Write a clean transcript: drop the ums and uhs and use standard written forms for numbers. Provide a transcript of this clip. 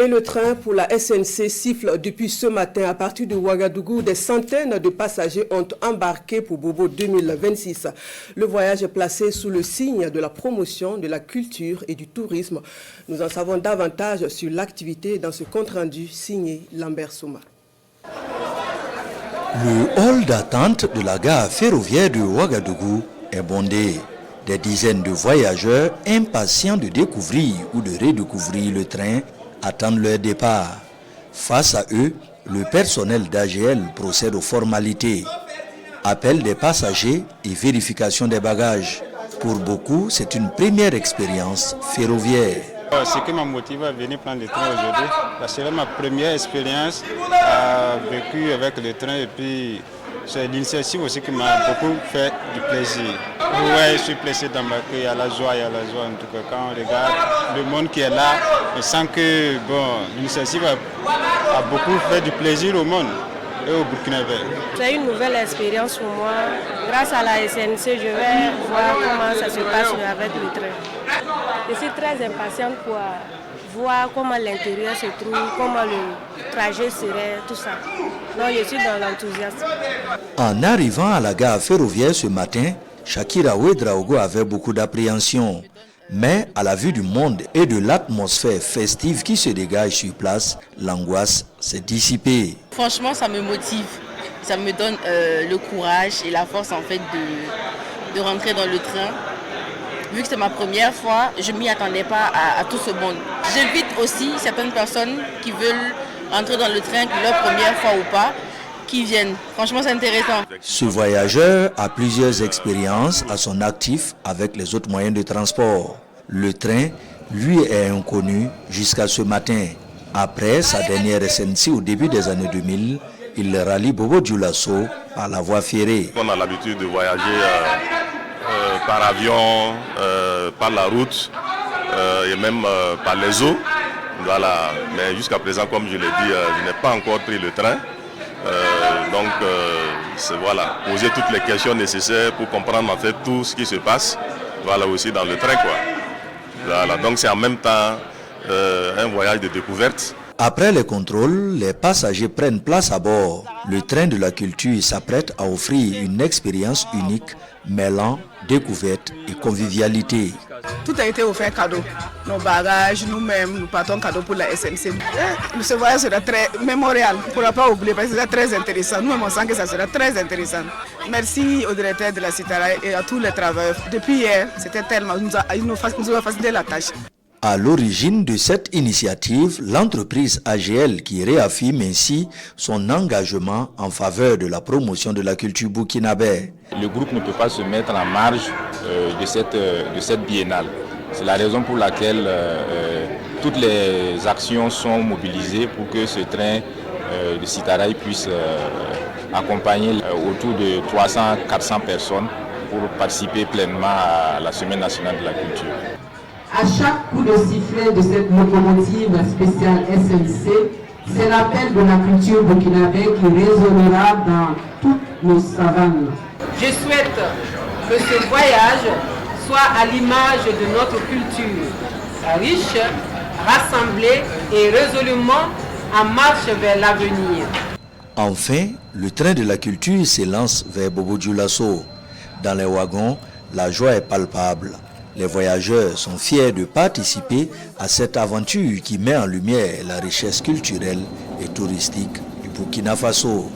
Et le train pour la SNC siffle depuis ce matin. À partir de Ouagadougou, des centaines de passagers ont embarqué pour Bobo 2026. Le voyage est placé sous le signe de la promotion de la culture et du tourisme. Nous en savons davantage sur l'activité dans ce compte-rendu signé Lambert Souma. Le hall d'attente de la gare ferroviaire de Ouagadougou est bondé. Des dizaines de voyageurs impatients de découvrir ou de redécouvrir le train attendent leur départ. Face à eux, le personnel d'AGL procède aux formalités. Appel des passagers et vérification des bagages. Pour beaucoup, c'est une première expérience ferroviaire. Ce qui m'a motivé à venir prendre le train aujourd'hui, c'est ma première expérience vécue avec le train et puis c'est l'initiative aussi qui m'a beaucoup fait du plaisir. Oui, je suis placé d'embarquer, il y a la joie en tout cas. Quand on regarde le monde qui est là, on sent que l'initiative a beaucoup fait du plaisir au monde et au Burkinabé. C'est une nouvelle expérience pour moi. Grâce à la SNC, je vais voir comment ça se passe avec le train. Je suis très impatiente pour voir comment l'intérieur se trouve, comment le trajet serait, tout ça. Donc je suis dans l'enthousiasme. En arrivant à la gare ferroviaire ce matin, Shakira Ouedraogo avait beaucoup d'appréhension. Mais à la vue du monde et de l'atmosphère festive qui se dégage sur place, l'angoisse s'est dissipée. Franchement, ça me motive. Ça me donne le courage et la force en fait de rentrer dans le train. Vu que c'est ma première fois, je ne m'y attendais pas à tout ce monde. J'invite aussi certaines personnes qui veulent entrer dans le train, leur première fois ou pas, qui viennent. Franchement, c'est intéressant. Ce voyageur a plusieurs expériences à son actif avec les autres moyens de transport. Le train, lui, est inconnu jusqu'à ce matin. Après sa dernière SNC au début des années 2000, il rallie Bobo Dioulasso par la voie ferrée. On a l'habitude de voyager par avion, par la route et même par les eaux. Voilà. Mais jusqu'à présent, comme je l'ai dit, je n'ai pas encore pris le train. C'est voilà, poser toutes les questions nécessaires pour comprendre en fait tout ce qui se passe. Voilà aussi dans le train quoi. Voilà, donc c'est en même temps un voyage de découverte. Après les contrôles, les passagers prennent place à bord. Le train de la culture s'apprête à offrir une expérience unique mêlant découverte et convivialité. Tout a été offert cadeau. Nos bagages, nous-mêmes, nous partons cadeau pour la SNC. Ce voyage sera très mémorial. Il ne faudra pas oublier parce que c'est très intéressant. Nous-mêmes, on sent que ça sera très intéressant. Merci au directeur de la Citara et à tous les travailleurs. Depuis hier, c'était tellement, ils nous ont facilité la tâche. À l'origine de cette initiative, l'entreprise AGL qui réaffirme ainsi son engagement en faveur de la promotion de la culture burkinabé. Le groupe ne peut pas se mettre en marge de cette biennale. C'est la raison pour laquelle toutes les actions sont mobilisées pour que ce train de Citaraï puisse accompagner autour de 300-400 personnes pour participer pleinement à la Semaine nationale de la culture. À chaque coup de sifflet de cette locomotive spéciale SNC, c'est l'appel de la culture burkinabé qui résonnera dans toutes nos savanes. Je souhaite que ce voyage soit à l'image de notre culture, riche, rassemblée et résolument en marche vers l'avenir. Enfin, le train de la culture s'élance vers Bobo Dioulasso. Dans les wagons, la joie est palpable. Les voyageurs sont fiers de participer à cette aventure qui met en lumière la richesse culturelle et touristique du Burkina Faso.